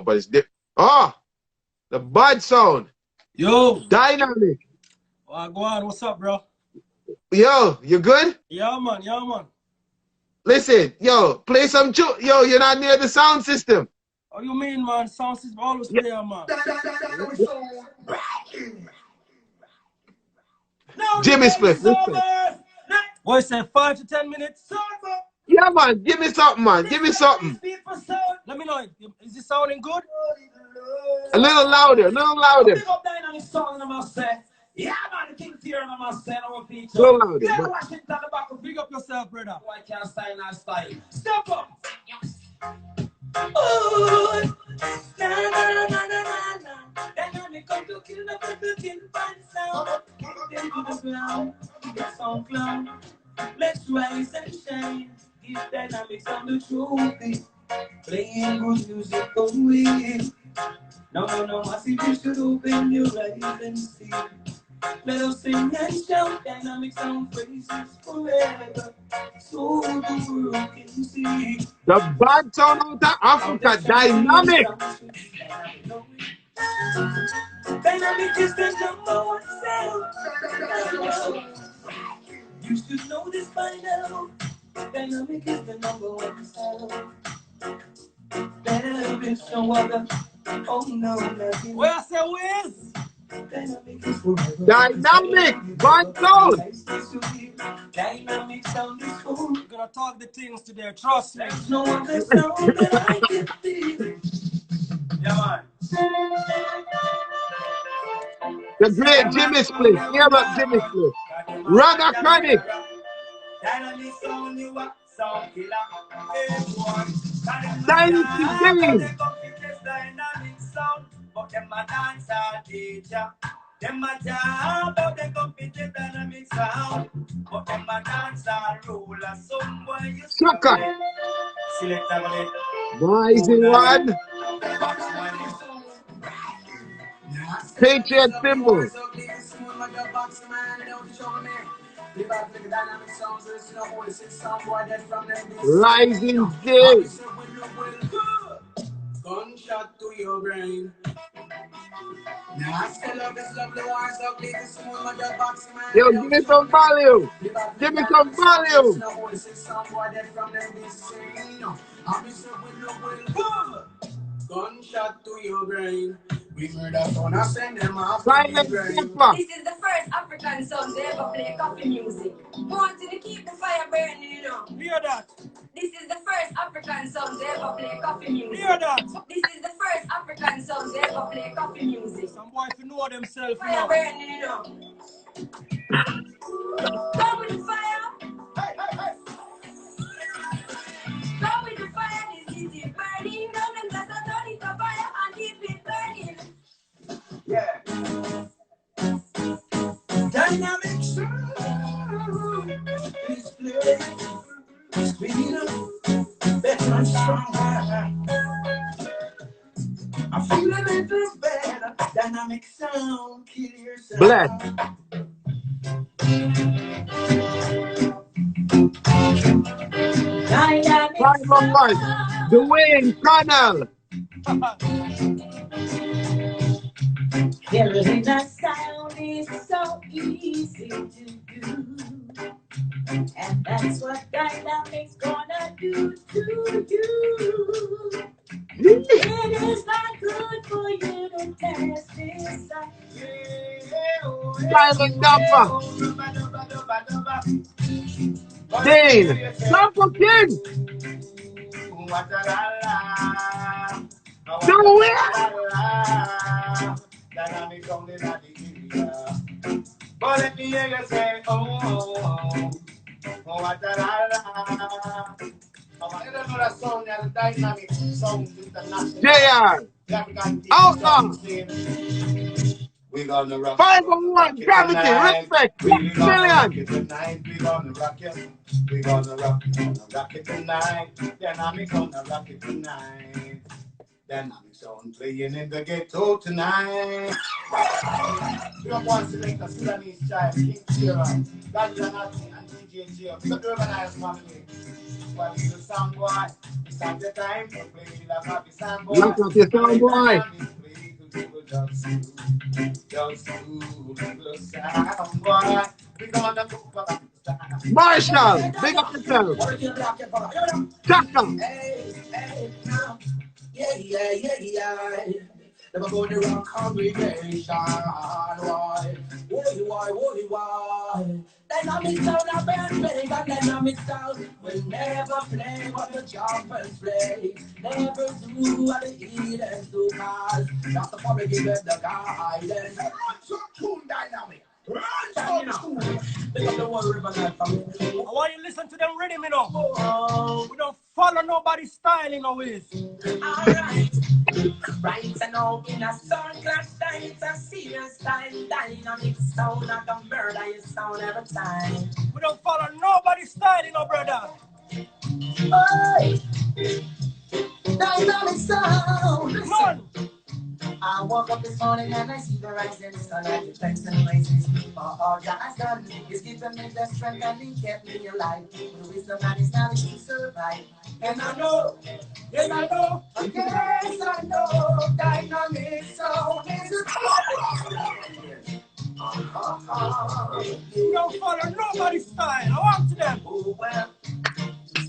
but it's different. Oh, the bud sound. Yo. Dynamic. Oh, go on. What's up, bro? Yo, you good? Yeah, man. Yeah, man. Listen, yo, play some yo, you're not near the sound system. What you mean, man? Sound system always play, man. Jimmy Spliff, listen. Boy said 5 to 10 minutes. Yeah, man, give me something, man. Give me something. Let me know. Is it sounding good? A little louder, a little louder. Pick up Dynamic Sound, I must say. Yeah, man, the King's here, I must say, our feature. A little louder. Yeah, Washington, the back. Big up yourself, brother. I can't style and style. Step up. Oh, na na na na na na. Dynamic come to kill the kill by sound. Then to the ground, get some clown. Let's rise and shine. Give Dynamic Sound the trophy. Playing good music away. No, massive, you should open your eyes and see. Let us sing and shout, Dynamic Sound praises forever, so the world can see. The bad sound out of Africa, Dynamic. Dynamic is the #1 sound. You should know this by now. Dynamic is the #1 sound. Better be no other. Oh no, nothing. Where I say Wiz? Dynamic, bad sound. Dynamic Sound is cool. We're gonna talk the things today, trust me. There's no other sound that I can feel. Yeah, man. The great Jimmy Spliff. Hear about Jimmy Spliff. Rather chronic. Dynamic Sound, you are sound killer. Dynasty Game. Dynamic Sound, but them a dancer teacher. Them a job, but they compete with Dynamic Sound. But them a dancer ruler. Some boy you Sucker. Select that Rising one. Patriot symbol. Rising day. Gunshot to your brain. Yo, give me some value. Give me some value. Gunshot to your brain. We murder son, I send them off. This is the first African song to ever play coffee music. Wanting to keep the fire burning, you know. Hear that? This is the first African song to ever play coffee music. Hear that? This is the first African song to ever play coffee music. Some boy if you know themselves, fire burning, you know. Come with the fire. Hey, hey, hey. Come with the fire, this is it burning. Down and just turn it to fire and keep it burning. Yeah. Dynamic Sound is playing. Speed up, better and stronger. I feel a little better. Dynamic Sound, kill yourself. Black. Dynamic Sound. Dwayne Connell. Hearing that sound is so easy to do. And that's what Dynamic's gonna do to you. It is not good for you to test this out. Silent Dumper. Dane. Dumper King. Do it. Dynamic only not the area. But let me hear you say, oh, what a la la. I don't know that song, that Dynamic Sound International. JR. Outlaw. We're gonna rock 501 Gravity. Respect. Million. We're gonna rock it. We're gonna rock it tonight. Dynamic gonna rock it tonight. Dynamic Sound playing in the ghetto tonight. We have one selector, Sudanese child, King Sierra, Ganja Natty, and DJ Gio. Big up the urbanized family. for the song boy. It's not the time to play the happy song boy. Look at your sound boy. Marshall, big up yourself. Chaka. Yeah. Never go to the wrong congregation. Why? Dynamic sound a band play, but dynamic sound will never play what the choppers play. Never do what the heathens do, cause that's the public give us the guidance. Run some tune dynamic. Run some tune. They got the one river life for me. I want you to listen to them rhythm, you know. Oh. We don't follow nobody's style, you know, ways. Alright. Right and now in a sound clash time, it's a serious time. Dynamic sound, not a murder, you sound every time. We don't follow nobody's style, you know, brother. Hey. Dynamic sound. Listen. I woke up this morning and I see the rising sun. I give thanks and praises for all that I've done. He's given me the strength and he kept me alive. With wisdom and his knowledge to survive. And I know, yes I know, dynamic sound is you don't follow nobody's style. I want to them. Oh well,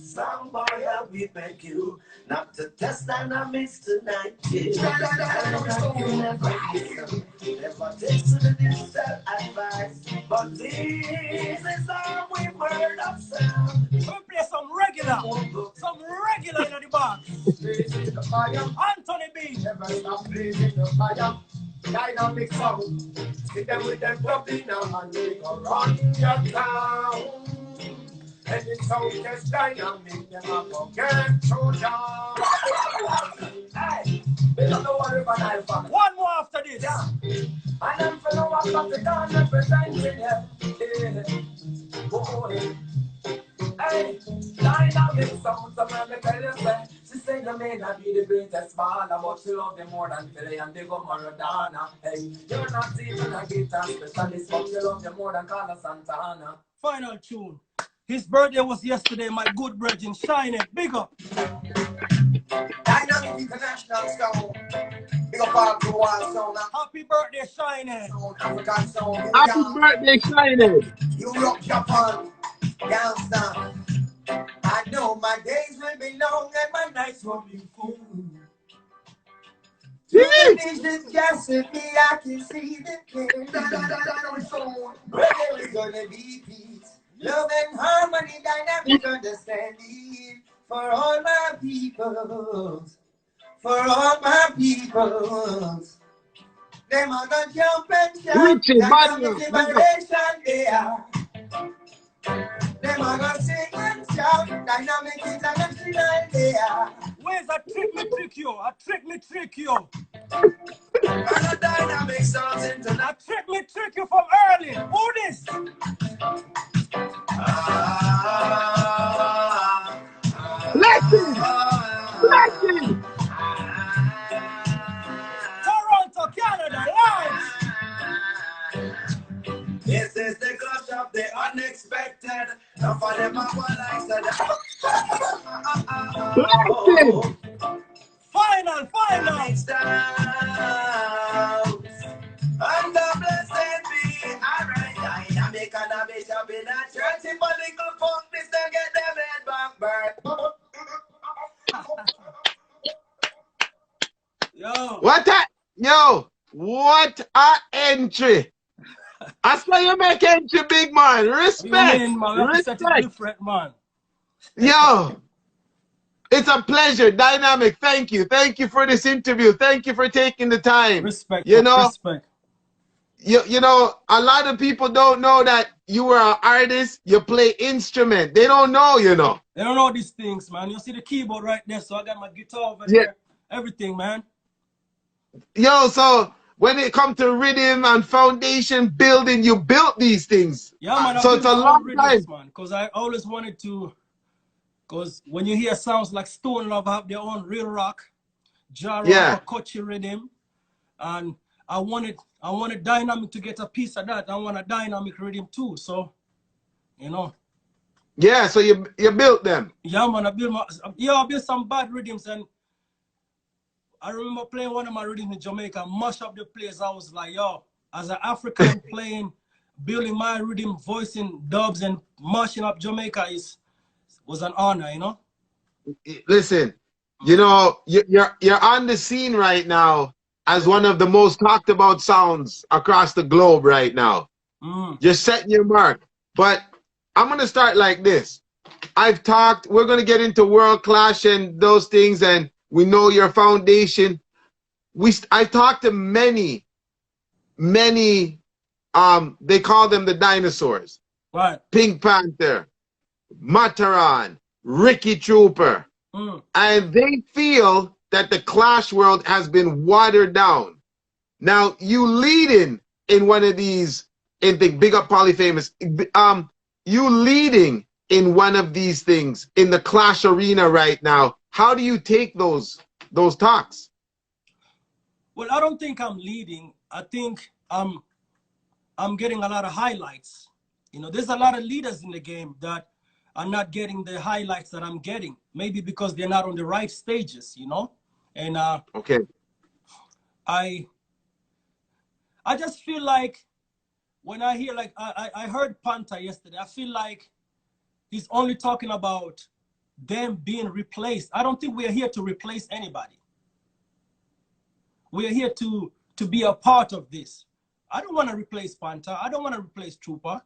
somebody we beg you not to test dynamics tonight. Never take to the digital advice, but this is how we word of sound. We play some regular in the box. Anthony B. Never stop blazing the fire. Dynamic sound. Sit them with them clubbing and they go run your town. And it's so just dynamic, them a forget Trojan. Hey, we don't know what river Nile from. One more after this. Yeah. And them fellow up of the gun representing them. Yeah. Boy. Hey, dynamic sound, some of me tell you say. She say you may not be the greatest baller, but she love you more than Philly and they go Maradona. Hey, you're not even a guitar specialist, but you love you more than Carlos Santana. Final tune. His birthday was yesterday, my good brethren. Shine it, big up. Dynamic International Sound. Big up all to one sound. Happy birthday, Shine it. African sound. Happy birthday, Shine it. Europe, Japan, Gangsta. I know my days will be long and my nights will be full. Visions just with me, I can see the king. Where is gonna be peace, love and harmony, dynamic understanding for all my peoples, for all my peoples. Them are gonna jump and shout, dynamic liberation they are. Them are gonna sing and shout, dynamic international they are. Where's a trick me trick you? A trick me trick you. And a dynamic sounds into a trick me trick you from early. Who this? Blessing! Toronto, Canada, live! This is the clash of the unexpected. Now for them I Blessing! Final! And the blessed be, alright, dynamic and a bishop in a church. If a little funk, this to get them head back burn. What a entry! I saw you make entry, big man. Respect. Respect. Different, man. Yo, it's a pleasure. Dynamic. Thank you. Thank you for this interview. Thank you for taking the time. Respect. You know, respect. You know, a lot of people don't know that you were an artist. You play instrument. They don't know, you know. They don't know these things, man. You see the keyboard right there, so I got my guitar over there. Everything, man. Yo, so when it comes to rhythm and foundation building, you built these things. Yeah, man. So it's a long time, man. Because I always wanted to. Because when you hear sounds like Stone Love have their own real rock, jar rock, Kochi rhythm, and I wanted Dynamic to get a piece of that. I want a dynamic rhythm too. So, you know, Yeah, so you built them. Yeah, man, I built some bad rhythms, and I remember playing one of my rhythms in Jamaica, mush up the place. I was like, yo, as an African playing, building my rhythm, voicing dubs and mashing up Jamaica was an honor, you know? Listen, you know, you're on the scene right now as one of the most talked about sounds across the globe right now. You're setting your mark. But I'm going to start like this. We're going to get into World Clash and those things, and we know your foundation. I've talked to many, they call them the dinosaurs. Right. Pink Panther, Mataran, Ricky Trooper. And they feel that the Clash world has been watered down. Now, you leading in one of these, in the Big Up Polyphamous, you leading in one of these things in the Clash arena right now. How do you take those talks? Well, I don't think I'm leading. I think I'm getting a lot of highlights. You know, there's a lot of leaders in the game that are not getting the highlights that I'm getting. Maybe because they're not on the right stages, you know? And okay. I just feel like when I hear, like, I heard Panther yesterday, I feel like he's only talking about them being replaced. I don't think we're here to replace anybody. We're here to be a part of this. I don't want to replace Panther. I don't want to replace Trooper.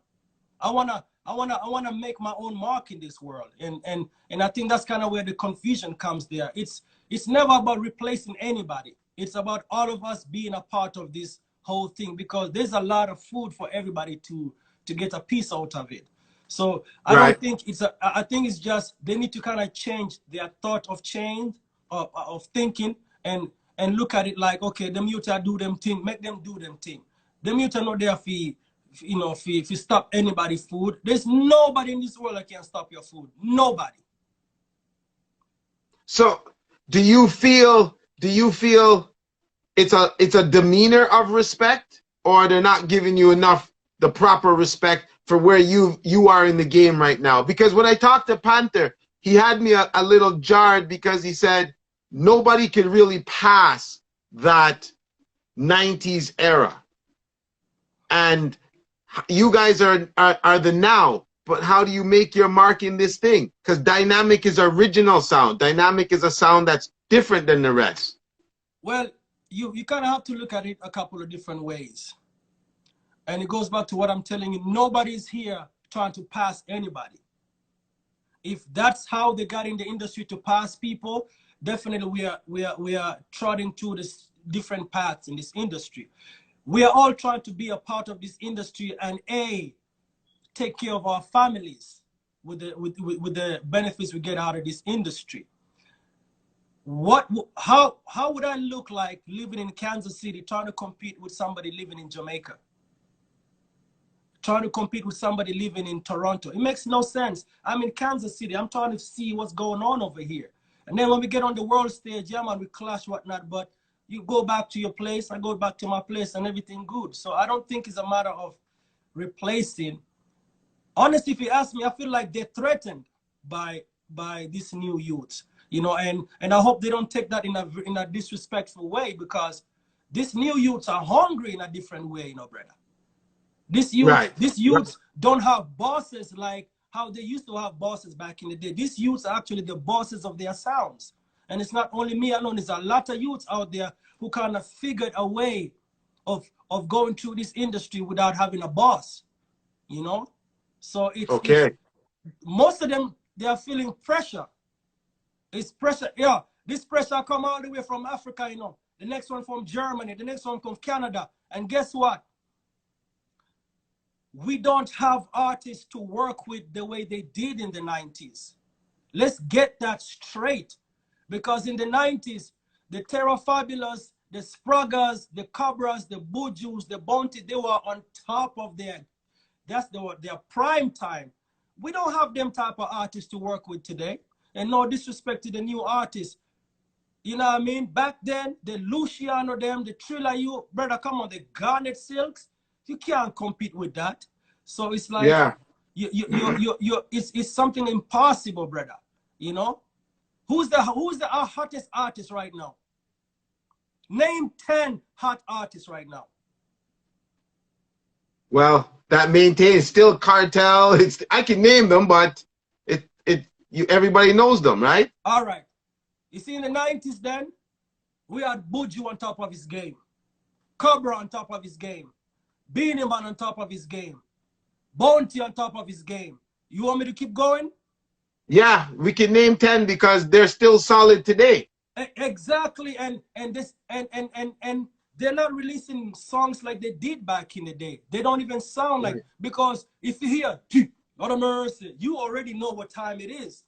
I wanna make my own mark in this world. And I think that's kind of where the confusion comes there. It's never about replacing anybody. It's about all of us being a part of this whole thing, because there's a lot of food for everybody to get a piece out of it. So I don't think I think it's just they need to kind of change their thought of change of thinking and look at it like, okay, them youth do them thing, make them do them thing. Them youth are not there for, you know, if you stop anybody's food. There's nobody in this world that can stop your food. Nobody. So do you feel it's a demeanor of respect, or they're not giving you enough the proper respect for where you are in the game right now? Because when I talked to Panther, he had me a little jarred, because he said nobody could really pass that 90s era. And you guys are the now, but how do you make your mark in this thing? Because Dynamic is original sound. Dynamic is a sound that's different than the rest. Well, you kind of have to look at it a couple of different ways. And it goes back to what I'm telling you. Nobody's here trying to pass anybody. If that's how they got in the industry, to pass people, definitely we are trotting through this different paths in this industry. We are all trying to be a part of this industry and take care of our families with the benefits we get out of this industry. How would I look like living in Kansas City trying to compete with somebody living in Jamaica? Trying to compete with somebody living in Toronto? It makes no sense. I'm in Kansas City. I'm trying to see what's going on over here. And then when we get on the world stage, yeah, man, we clash, whatnot, but you go back to your place, I go back to my place, and everything good. So I don't think it's a matter of replacing. Honestly, if you ask me, I feel like they're threatened by these new youths, you know, and I hope they don't take that in a disrespectful way, because these new youths are hungry in a different way, you know, brother. These youths don't have bosses like how they used to have bosses back in the day. These youths are actually the bosses of their sounds. And it's not only me alone. There's a lot of youths out there who kind of figured a way of going through this industry without having a boss, you know? So it's most of them, they are feeling pressure. It's pressure. Yeah, this pressure come all the way from Africa, you know. The next one from Germany. The next one from Canada. And guess what? We don't have artists to work with the way they did in the 90s. Let's get that straight. Because in the 90s, the Terra Fabulous, the Spraggers, the Cobras, the Bujus, the Bounty, they were on top of their prime time. We don't have them type of artists to work with today. And no disrespect to the new artists. You know what I mean? Back then, the Luciano, them, the Thriller, you, brother, come on, the Garnet Silks, you can't compete with that. So it's like, it's something impossible, brother. You know, who's the hottest artist right now? Name 10 hot artists right now. Well, that maintains still cartel. I can name them, but everybody knows them, right? All right. You see, in the 90s, then we had Buju on top of his game, Cobra on top of his game, Beanie Man on top of his game, Bounty on top of his game. You want me to keep going? Yeah, we can name 10 because they're still solid today. Exactly, and they're not releasing songs like they did back in the day. They don't even sound like, because if you hear Lord of Mercy, you already know what time it is.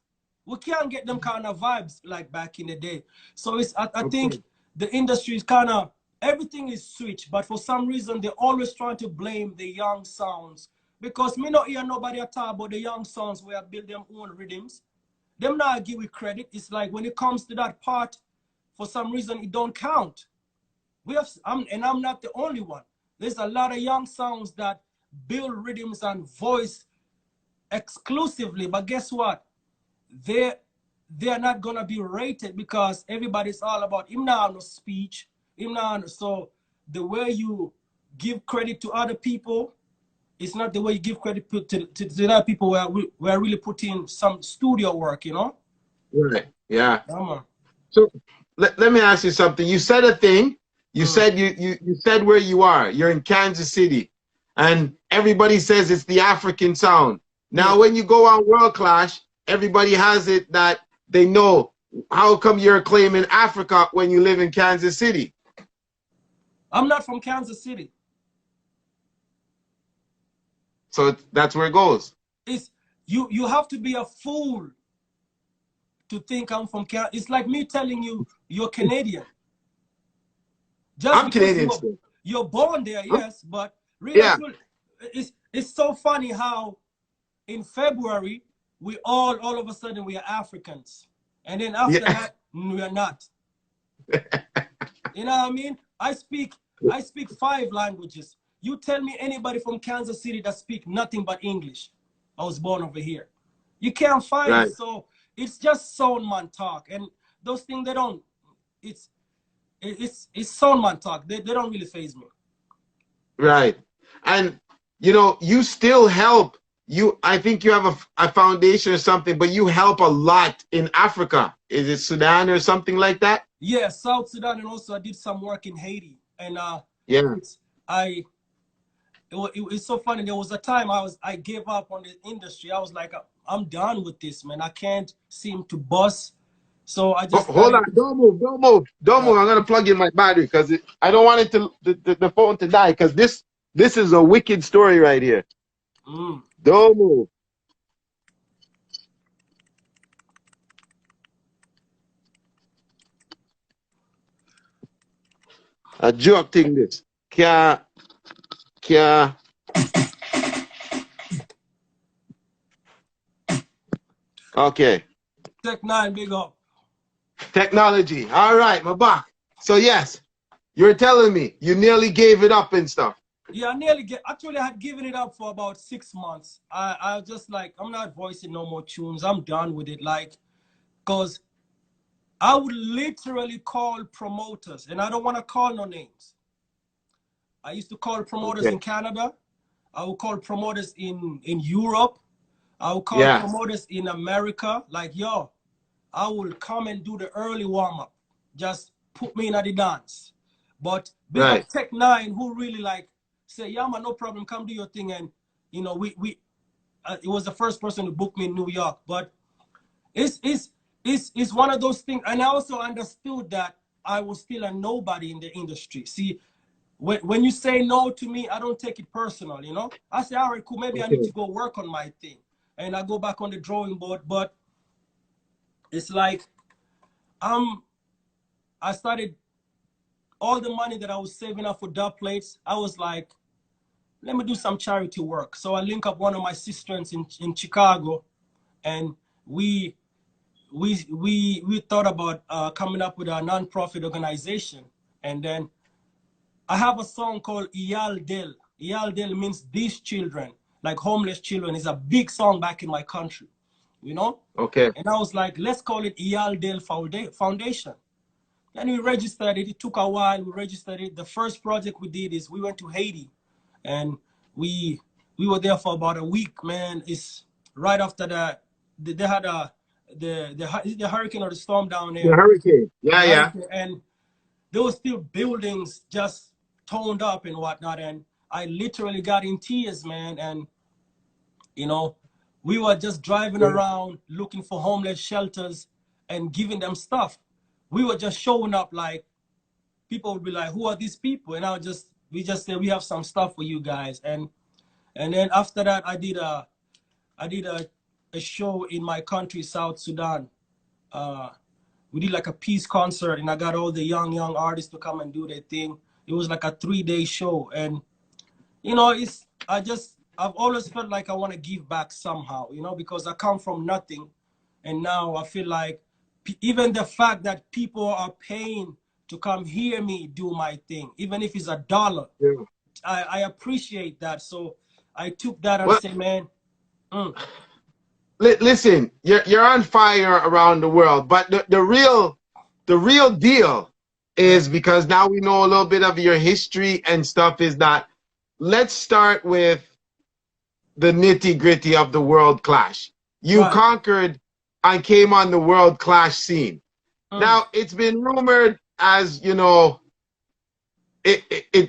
We can't get them kind of vibes like back in the day. So it's I think the industry is kind of, everything is switched, but for some reason they're always trying to blame the young sounds, because me not hear nobody at all about the young sounds where build them own rhythms. Them not give we credit. It's like when it comes to that part, for some reason it don't count. And I'm not the only one. There's a lot of young sounds that build rhythms and voice exclusively, but guess what? They're not gonna be rated because everybody's all about him now, no speech, him now. So the way you give credit to other people, it's not the way you give credit to other people where really put in some studio work, you know? Right. Yeah. So let me ask you something. You said a thing. You said you said where you are. You're in Kansas City, and everybody says it's the African sound. Now, when you go on World Clash, everybody has it that they know. How come you're claiming Africa when you live in Kansas City? I'm not from Kansas City. So that's where it goes. It's you have to be a fool to think I'm from Canada. It's like me telling you you're Canadian. Just I'm Canadian. You're born there, yes, but really, it's so funny how in February we all of a sudden we are Africans, and then after that we are not. You know what I mean? I speak 5 languages. You tell me anybody from Kansas City that speak nothing but English. I was born over here. You can't find it. So it's just sound man talk, and those things they don't. It's sound man talk. They don't really faze me. Right, and you know you still help. I think you have a foundation or something, but you help a lot in Africa. Is it Sudan or something like that? Yeah, South Sudan, and also I did some work in Haiti, and it's so funny. There was a time I gave up on the industry. I was like, I'm done with this, man. I can't seem to bust. So I just hold on. Don't move. I'm gonna plug in my battery because I don't want it the phone to die, because this is a wicked story right here. Don't move. A joke thing this. Kya. Okay. Tech 9, big up. Technology. All right, my back. So yes, you're telling me you nearly gave it up and stuff. Yeah, actually I had given it up for about 6 months. I was just like, I'm not voicing no more tunes. I'm done with it. Like, because I would literally call promoters, and I don't want to call no names. I used to call promoters in Canada. I would call promoters in Europe. I would call promoters in America. Like, yo, I will come and do the early warm-up. Just put me in at the dance. But big up Tech 9, who really like say, yeah, man, no problem, come do your thing. And you know, it was the first person to book me in New York. But it's one of those things. And I also understood that I was still a nobody in the industry. See, when you say no to me, I don't take it personal, you know. I say, all right, cool, maybe I need to go work on my thing. And I go back on the drawing board. But it's like, I started, all the money that I was saving up for dub plates, I was like, let me do some charity work. So I link up one of my sisters in Chicago, and we thought about coming up with a non-profit organization. And then I have a song called Iyal Del. Iyal Del means these children. like homeless children. It's a big song back in my country, you know? Okay. And I was like, let's call it Iyaldale Foundation. Then we registered it. It took a while. We registered it. The first project we did is we went to Haiti, and we were there for about a week, man. It's right after that they had the hurricane or the storm down The there. hurricane. Yeah, The yeah. hurricane, and there were still buildings just toned up and whatnot. And I literally got in tears, man. And you know, we were just driving Yeah. around looking for homeless shelters and giving them stuff. We were just showing up, like people would be like, who are these people? And we just said, we have some stuff for you guys. And then after that, I did a show in my country, South Sudan. We did like a peace concert, and I got all the young artists to come and do their thing. It was like a 3-day show. And you know, I've always felt like I want to give back somehow, you know, because I come from nothing. And now I feel like even the fact that people are paying to come hear me do my thing, even if it's $1, Yeah. I appreciate that. So I took that and Well, said, man, listen, you're on fire around the world, but the real deal is, because now we know a little bit of your history and stuff, is that let's start with the nitty-gritty of the world clash. You right. conquered and came on the world clash scene. Now, it's been rumored, as you know,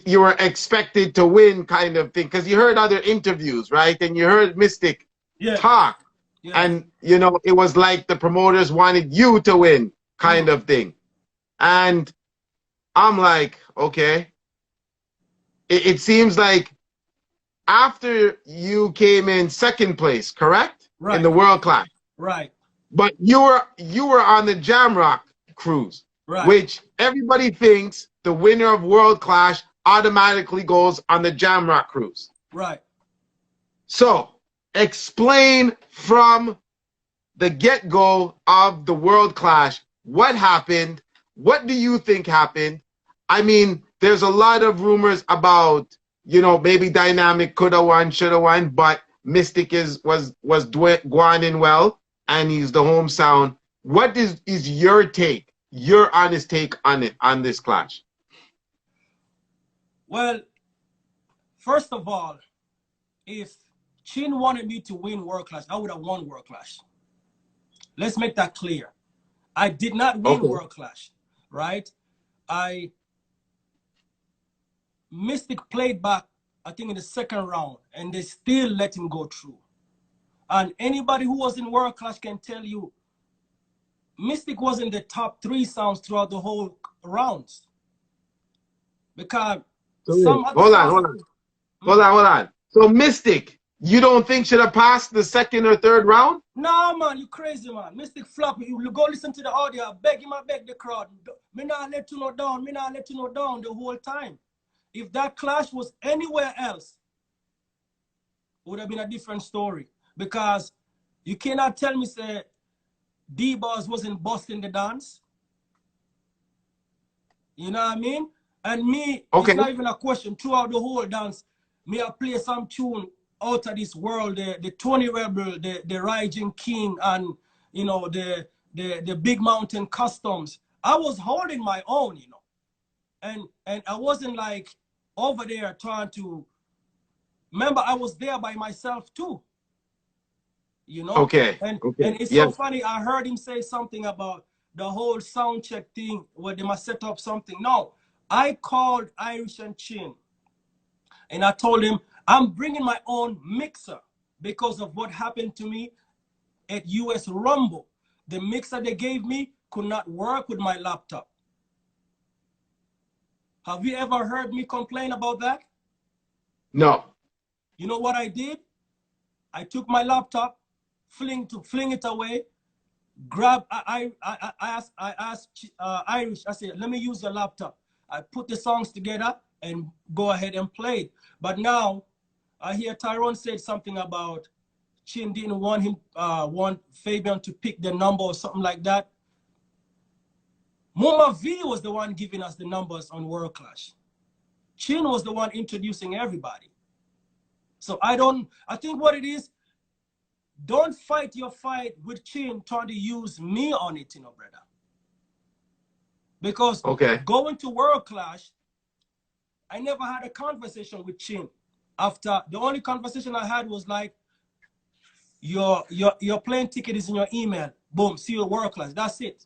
you were expected to win, kind of thing, because you heard other interviews, right? And you heard Mystic talk. Yeah. And, you know, it was like the promoters wanted you to win, kind of thing. And I'm like, okay. It seems like after you came in second place, correct? Right. In the world class. Right. But you were on the Jamrock cruise, Right. which everybody thinks the winner of World Clash automatically goes on the Jamrock cruise. Right. So explain from the get-go of the World Clash what happened. What do you think happened? I mean, there's a lot of rumors about, you know, maybe DYNAMQ could have won, should have won, but Mystic was going in well, and he's the home sound. What is your take, your honest take on it, on this clash? Well, first of all, if Chin wanted me to win World Clash, I would have won World Clash. Let's make that clear. I did not win World Clash, right? Mystic played back, I think, in the second round, and they still let him go through. And anybody who was in World Clash can tell you, Mystic was in the top 3 sounds throughout the whole rounds. Because some other hold on. So Mystic, you don't think should have passed the second or third round? No, man, you crazy, man. Mystic flop. You go listen to the audio. I beg the crowd. Me not let you know down. Me not let you know down the whole time. If that clash was anywhere else, it would have been a different story. Because you cannot tell me, say, D-Boss wasn't busting the dance. You know what I mean? And me, it's not even a question. Throughout the whole dance, me I play some tune out of this world, the Tony Rebel, the Rising King, and you know, the Big Mountain Customs. I was holding my own, you know. And I wasn't like over there trying to, remember, I was there by myself too. You know? And it's so funny, I heard him say something about the whole sound check thing where they must set up something. No, I called Irish and Chin and I told him, I'm bringing my own mixer because of what happened to me at US Rumble. The mixer they gave me could not work with my laptop. Have you ever heard me complain about that? No. You know what I did? I took my laptop, fling it away, I asked Irish, I said, let me use your laptop. I put the songs together and go ahead and play it. But now I hear Tyrone said something about Chin didn't want Fabian to pick the number or something like that. Mama V was the one giving us the numbers on World Clash. Chin was the one introducing everybody. So I think what it is, don't fight your fight with Chin trying to use me on it, you know, brother. Because going to World Clash, I never had a conversation with Chin. After the only conversation I had was like, your plane ticket is in your email. Boom, see you at World Clash. That's it.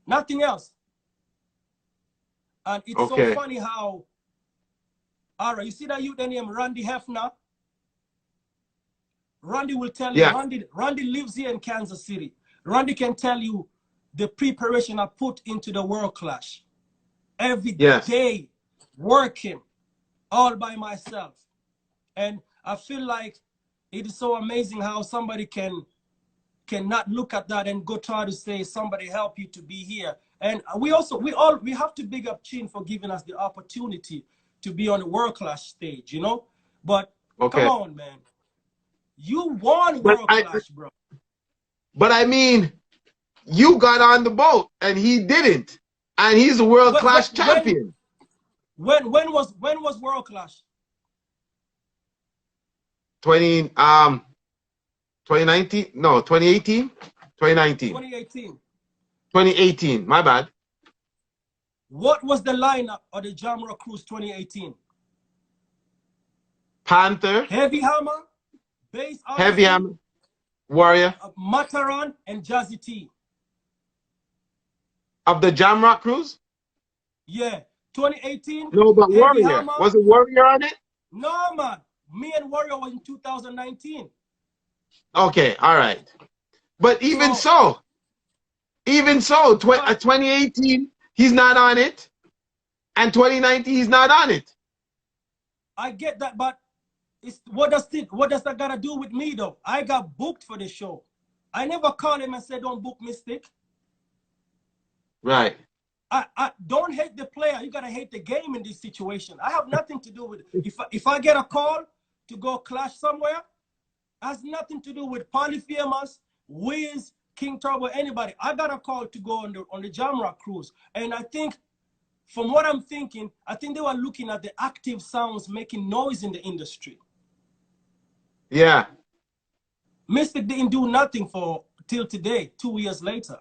Nothing else. And it's so funny how, all right, you see that youth named Randy Hefner? Randy will tell you, Randy lives here in Kansas City. Randy can tell you the preparation I put into the World Clash. Every day, working all by myself. And I feel like it is so amazing how somebody cannot look at that and go try to say somebody help you to be here. And we have to big up Chin for giving us the opportunity to be on the World Clash stage, you know. But come on, man, you won World Clash, bro. But I mean, you got on the boat and he didn't, and he's a World Clash champion. When was World Clash? 2019? No, 2018? 2019. 2018. 2018, my bad. What was the lineup of the Jamrock Cruise 2018? Panther. Heavy Hammer. Bass Odyssey, Heavy Hammer. Warrior. Mataran and Jazzy T. Of the Jamrock Cruise? Yeah. 2018. No, but Heavy Warrior. Hammer. Was it Warrior on it? No, man. Me and Warrior was in 2019. Okay, all right. But even so, 2018, he's not on it. And 2019, he's not on it. I get that, but what does that got to do with me, though? I got booked for the show. I never called him and said, don't book Mystic. Right. I don't hate the player. You got to hate the game in this situation. I have nothing to do with it. If I get a call to go clash somewhere, it has nothing to do with Polyphemus, Wiz, King Turbo, anybody. I got a call to go on the Jamrock Cruise. And I think, from what I'm thinking, I think they were looking at the active sounds making noise in the industry. Yeah. Mystic didn't do nothing till today, 2 years later.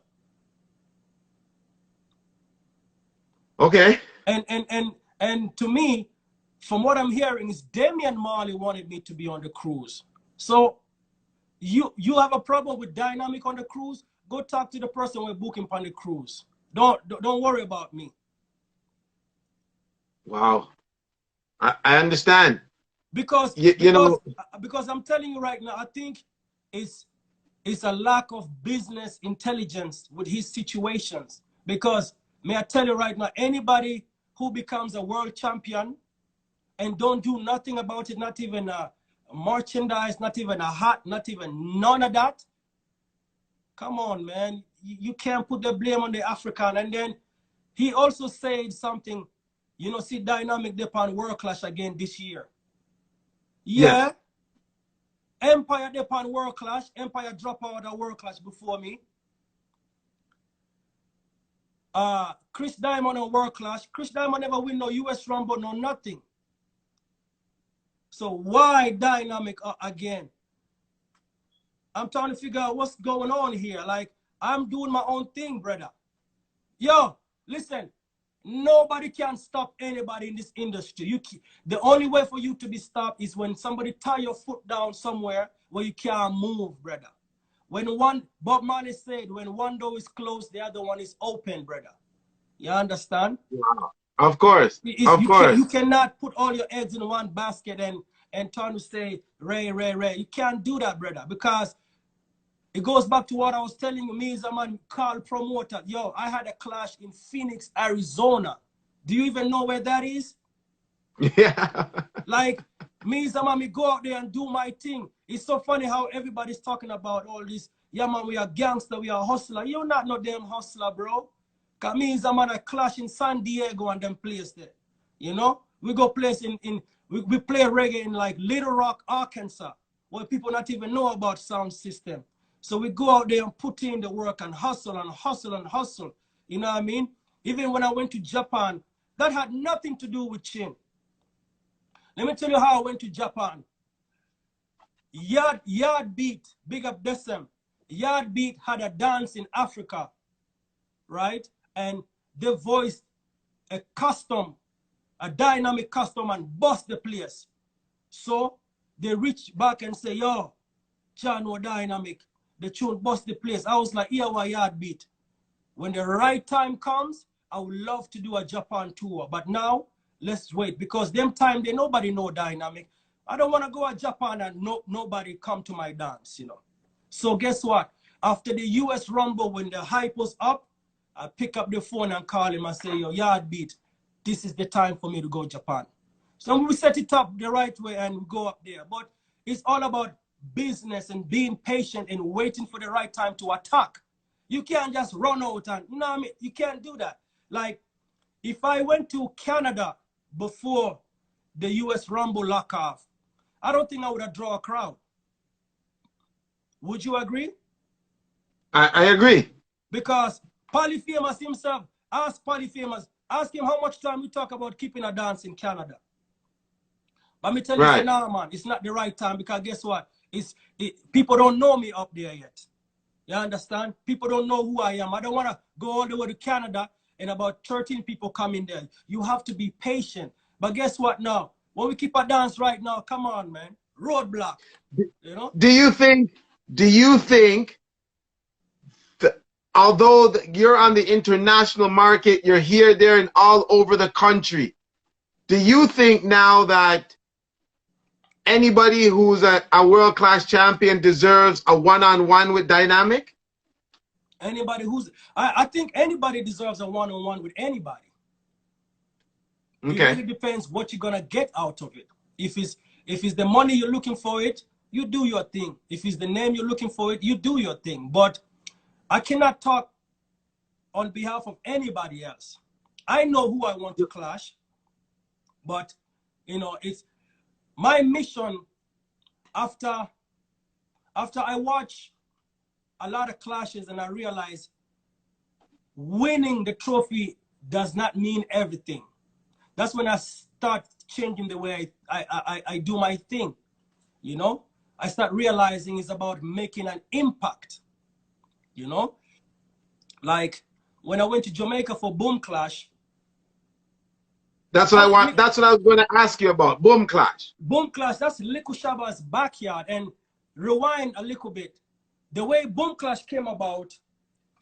Okay. And to me, from what I'm hearing, is Damian Marley wanted me to be on the cruise. So you have a problem with DYNAMQ on the cruise? Go talk to the person we're booking on the cruise. Don't worry about me. Wow. I understand. Because I'm telling you right now, I think it's a lack of business intelligence with his situations. Because may I tell you right now, anybody who becomes a world champion and don't do nothing about it, not even a merchandise, not even a hat, not even none of that, come on, man. You can't put the blame on the African. And then he also said something, you know, see DYNAMQ dip on World Clash again this year. Yeah. Empire dip on World Clash. Empire drop out of World Clash before me. Chris Diamond on World Clash. Chris Diamond never win no US Rumble, no nothing. So why DYNAMQ again? I'm trying to figure out what's going on here. Like, I'm doing my own thing, brother. Yo, listen, nobody can stop anybody in this industry. The only way for you to be stopped is when somebody tie your foot down somewhere where you can't move, brother. Bob Marley said, when one door is closed, the other one is open, brother. You understand? Wow. Of course. You cannot put all your eggs in one basket and try to say, Ray. You can't do that, brother, because it goes back to what I was telling you. Me as a man called promoter. Yo, I had a clash in Phoenix, Arizona. Do you even know where that is? Yeah. Like, me as a man, me go out there and do my thing. It's so funny how everybody's talking about all this. Yeah, man, we are gangster, we are hustler. You're not no damn hustler, bro. Because me as a man, I clash in San Diego and them place there. You know? We go place we play reggae in like Little Rock, Arkansas, where people not even know about sound system. So we go out there and put in the work and hustle and hustle and hustle. You know what I mean? Even when I went to Japan, that had nothing to do with Chin. Let me tell you how I went to Japan. Yard Beat, big up Desem. Yard Beat had a dance in Africa, right? And they voiced a custom, a dynamic custom, and bust the place. So they reach back and say, yo, John or dynamic. The tune bust the place. I was like, yeah, what Yard Beat. When the right time comes, I would love to do a Japan tour. But now, let's wait. Because them time, they nobody know dynamic. I don't want to go to Japan and nobody come to my dance, you know. So guess what? After the US Rumble, when the hype was up, I pick up the phone and call him and say, yo, Yard Beat, this is the time for me to go to Japan. So we set it up the right way and we go up there. But it's all about business and being patient and waiting for the right time to attack. You can't just run out and, you know what I mean? You can't do that. Like, if I went to Canada before the US Rumble lock off, I don't think I would have drawn a crowd. Would you agree? I agree. Because Polyphemus himself, ask Polyphemus, ask him how much time we talk about keeping a dance in Canada. But me tell you, say, nah, man, it's not the right time because guess what? People don't know me up there yet. You understand? People don't know who I am. I don't want to go all the way to Canada and about 13 people come in there. You have to be patient. But guess what now? When we keep a dance right now, come on, man. Roadblock. You know? Do you think that although you're on the international market, you're here, there, and all over the country, do you think now that anybody who's a world-class champion deserves a one-on-one with Dynamic? Anybody who's, I think anybody deserves a one-on-one with anybody. Okay. It really depends what you're gonna get out of it. If it's the money you're looking for it, you do your thing. If it's the name you're looking for it, you do your thing. But I cannot talk on behalf of anybody else. I know who I want to clash, but you know, it's my mission after I watch a lot of clashes and I realize winning the trophy does not mean everything. That's when I start changing the way I do my thing, you know? I start realizing it's about making an impact, you know? Like when I went to Jamaica for Boom Clash. That's what I want. That's what I was going to ask you about. Boom Clash. Boom Clash, that's Liku Shaba's backyard. And rewind a little bit. The way Boom Clash came about,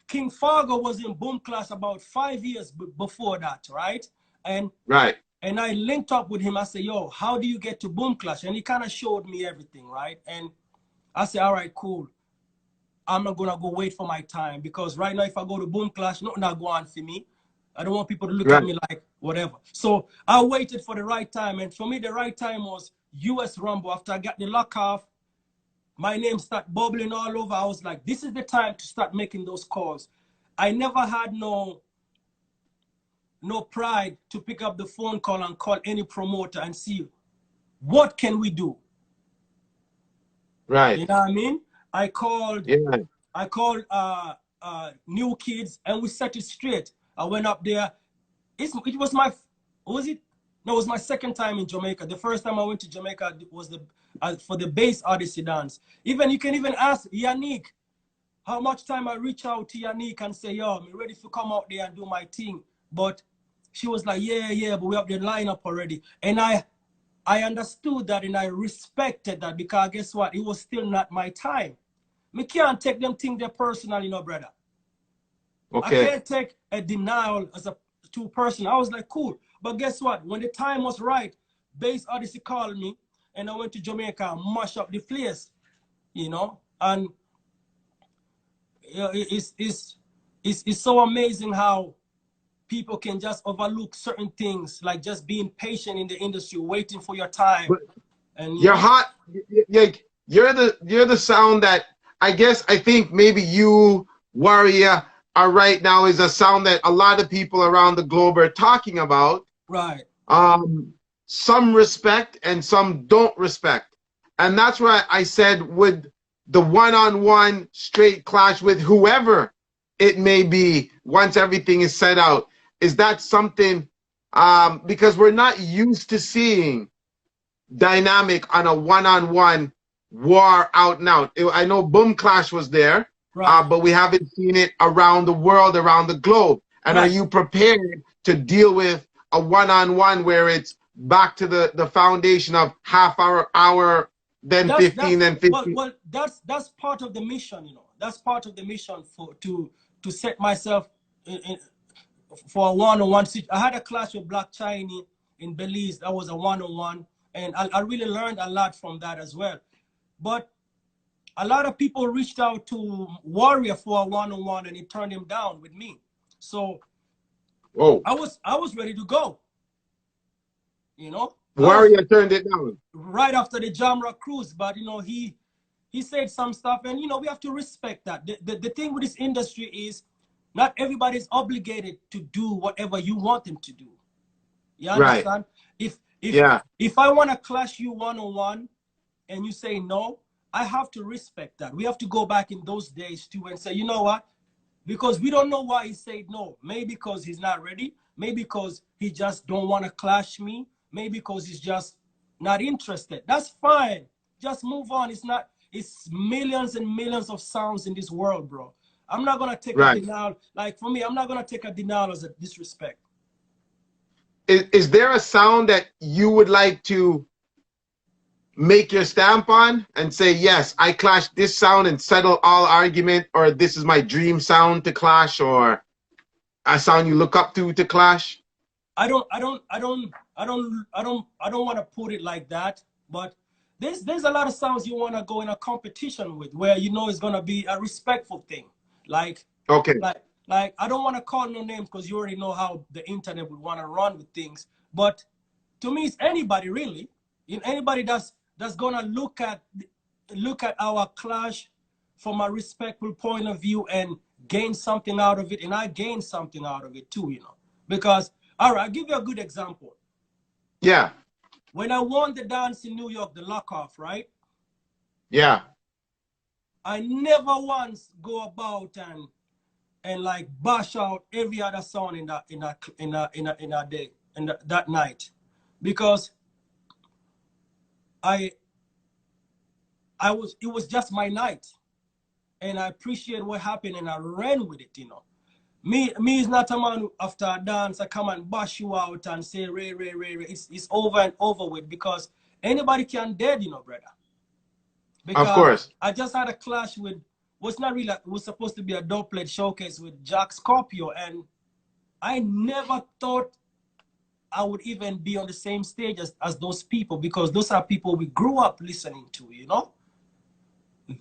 King Fargo was in Boom Clash about 5 years before that, right? And I linked up with him. I said, yo, how do you get to Boom Clash? And he kind of showed me everything, right? And I said, all right, cool. I'm not going to go wait for my time because right now if I go to Boom Clash, nothing not go on for me. I don't want people to look at me like whatever. So I waited for the right time. And for me, the right time was US Rumble. After I got the lock off, my name started bubbling all over. I was like, this is the time to start making those calls. I never had no pride to pick up the phone call and call any promoter and see what can we do. Right. You know what I mean? I called New Kids and we set it straight. I went up there. It was my, was it? No, it was my second time in Jamaica. The first time I went to Jamaica was for the Bass Odyssey dance. Even you can even ask Yannick how much time I reach out to Yannick and say, yo, I'm ready to come out there and do my thing. But she was like, yeah, but we have the lineup already. And I understood that and I respected that because guess what? It was still not my time. Me can't take them things they're personal, you know, brother. Okay. I can't take a denial as a two person. I was like, cool. But guess what? When the time was right, Bass Odyssey called me and I went to Jamaica and mash up the place, you know? And it's so amazing how people can just overlook certain things, like just being patient in the industry, waiting for your time. But and you're hot. You're the sound that I think maybe you, Warrior, are right now is a sound that a lot of people around the globe are talking about. Right. Some respect and some don't respect. And that's why I said with the one-on-one straight clash with whoever it may be, once everything is set out, is that something, because we're not used to seeing dynamic on a one-on-one war out and out. I know Boom Clash was there, Right. but we haven't seen it around the world, around the globe. And Right. are you prepared to deal with a one-on-one where it's back to the foundation of half hour, then 15, then 15? Well, that's part of the mission, you know. That's part of the mission to set myself for a one-on-one. I had a clash with Black Chinese in Belize. That was a one-on-one, and I really learned a lot from that as well. But a lot of people reached out to Warrior for a one-on-one, and he turned him down with me. So Whoa. I was ready to go. You know, Warrior turned it down right after the Jamrock cruise, but you know, he said some stuff, and you know, we have to respect that. The thing with this industry is not everybody's obligated to do whatever you want them to do. You understand? Right. If I want to clash you one-on-one and you say no, I have to respect that. We have to go back in those days too and say, you know what? Because we don't know why he said no. Maybe because he's not ready. Maybe because he just don't want to clash me. Maybe because he's just not interested. That's fine. Just move on. It's millions and millions of sounds in this world, bro. I'm not going to take a denial. Like for me, I'm not going to take a denial as a disrespect. Is there a sound that you would like to make your stamp on and say, yes, I clash this sound and settle all argument, or this is my dream sound to clash, or a sound you look up to clash? I don't want to put it like that, but there's a lot of sounds you want to go in a competition with where you know it's going to be a respectful thing. Like, okay. Like I don't want to call no names because you already know how the internet would want to run with things. But to me, it's anybody really. Anybody that's gonna look at our clash from a respectful point of view and gain something out of it, and I gain something out of it too, you know. Because all right, I'll give you a good example. Yeah. When I won the dance in New York, the lock-off, right? Yeah. I never once go about and like bash out every other song in that day, that night, because it was just my night, and I appreciate what happened, and I ran with it, you know. Me is not a man who, after a dance, I come and bash you out and say Ray. It's over and over with, because anybody can dead, you know, brother. Because of course. I just had a clash with what's not really, it was supposed to be a doublet showcase with Jack Scorpio, and I never thought I would even be on the same stage as those people, because those are people we grew up listening to, you know.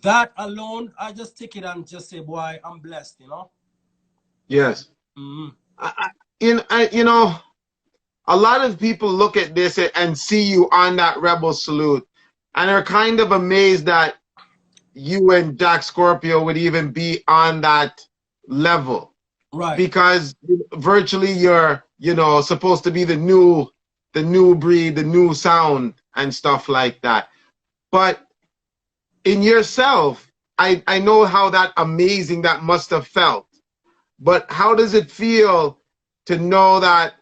That alone, I just take it and just say, boy, I'm blessed, you know. Yes. Mm-hmm. You know, a lot of people look at this and see you on that Rebel Salute, and are kind of amazed that you and Jack Scorpio would even be on that level. Right. Because virtually you're, you know, supposed to be the new breed, the new sound and stuff like that. But in yourself, I know how that amazing that must have felt. But how does it feel to know that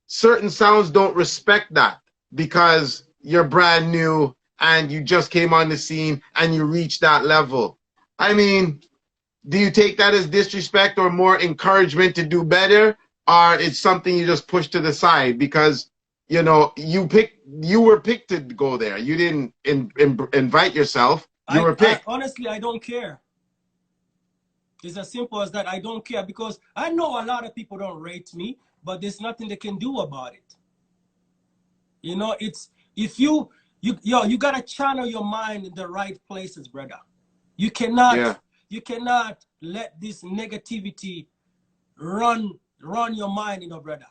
certain sounds don't respect that because you're brand new and you just came on the scene and you reached that level? I mean, do you take that as disrespect or more encouragement to do better, or it's something you just push to the side because, you know, you were picked to go there? You didn't invite yourself. You were picked. Honestly, I don't care. It's as simple as that. I don't care, because I know a lot of people don't rate me, but there's nothing they can do about it. You know, it's if you gotta channel your mind in the right places, brother. You cannot let this negativity run your mind, you know, brother.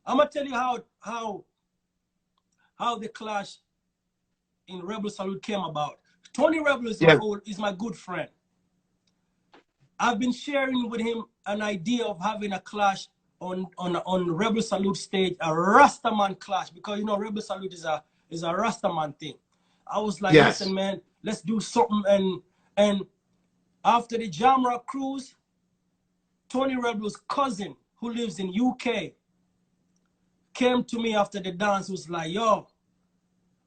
I'm gonna tell you how the clash in Rebel Salute came about. Tony Rebel is my good friend. I've been sharing with him an idea of having a clash on Rebel Salute stage, a Rastaman clash, because you know Rebel Salute is a Rastaman thing. I was like, listen, man, let's do something. And after the Jamrock cruise, Tony Rebel's cousin, who lives in UK, came to me after the dance, was like, yo,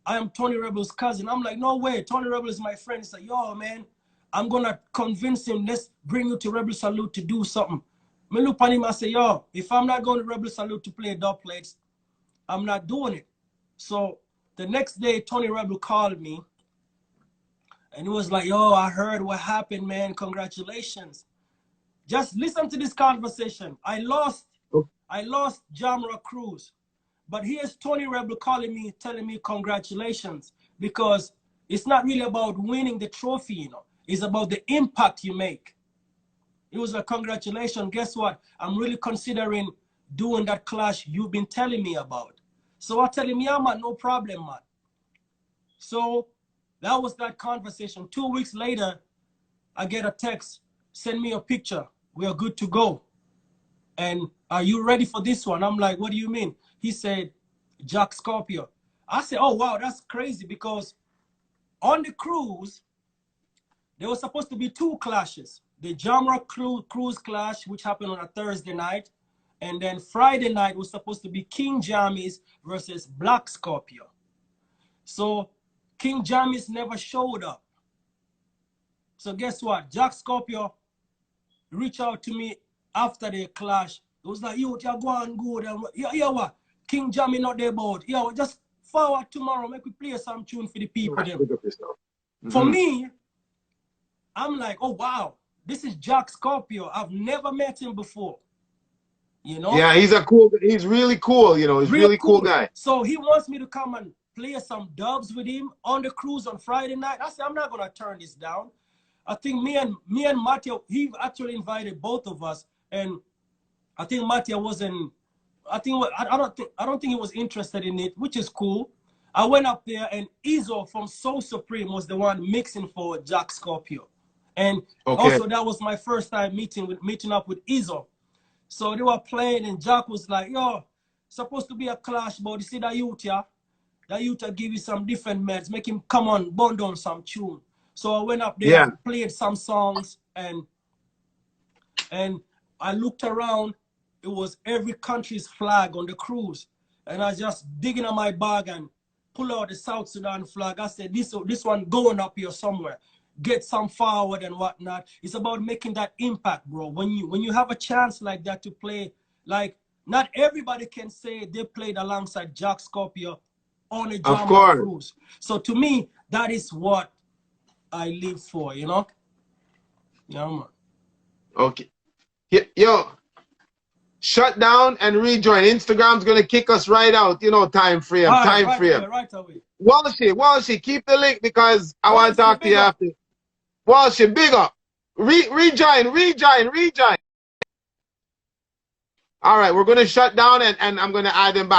I am Tony Rebel's cousin. I'm like, no way, Tony Rebel is my friend. He's like, yo, man, I'm gonna convince him, let's bring you to Rebel Salute to do something. Me look at him and say, yo, if I'm not going to Rebel Salute to play dub plates, I'm not doing it. So the next day, Tony Rebel called me and he was like, yo, I heard what happened, man. Congratulations. Just listen to this conversation. I lost Jamra Cruz. But here's Tony Rebel calling me, telling me congratulations, because it's not really about winning the trophy, you know. It's about the impact you make. It was like, congratulations. Guess what? I'm really considering doing that clash you've been telling me about. So I tell him, yeah, man, no problem, man. So that was that conversation. 2 weeks later, I get a text, send me a picture. We are good to go. And are you ready for this one? I'm like, what do you mean? He said, Jack Scorpio. I said, oh, wow, that's crazy, because on the cruise, there was supposed to be 2 clashes. The Jamra Cruise clash, which happened on a Thursday night. And then Friday night was supposed to be King Jammies versus Black Scorpio. So King Jammies never showed up. So guess what? Jack Scorpio reached out to me after the clash. It was like, yo, you're going good. And yeah, what? King Jammy not there about. Yeah, just forward tomorrow. Make we play some tune for the people. For me, I'm like, oh, wow. This is Jack Scorpio. I've never met him before. You know? Yeah, he's really cool, you know. He's really cool guy. So he wants me to come and play some dubs with him on the cruise on Friday night. I said, I'm not gonna turn this down. I think me and Mattia, he actually invited both of us, and I think Mattia wasn't. I don't think he was interested in it, which is cool. I went up there, and Izzo from Soul Supreme was the one mixing for Jack Scorpio, and also that was my first time meeting up with Izzo. So they were playing, and Jack was like, yo, supposed to be a clash, but you see that youth, yeah? That youth give you some different meds, make him come on, bond on some tune. So I went up there and played some songs, and I looked around. It was every country's flag on the cruise. And I just digging in my bag and pull out the South Sudan flag. I said, this one going up here somewhere. Get some forward and whatnot. It's about making that impact, bro. When you have a chance like that to play, like, not everybody can say they played alongside Jack Scorpio on a Jamra cruise. So to me, that is what I live for, you know? Yeah, man. Okay. Yo, shut down and rejoin. Instagram's gonna kick us right out, you know, time frame. Right away. Walshy, keep the link, because I want to talk to you after. Walshy, big up. Rejoin. All right, we're gonna shut down, and I'm gonna add them back.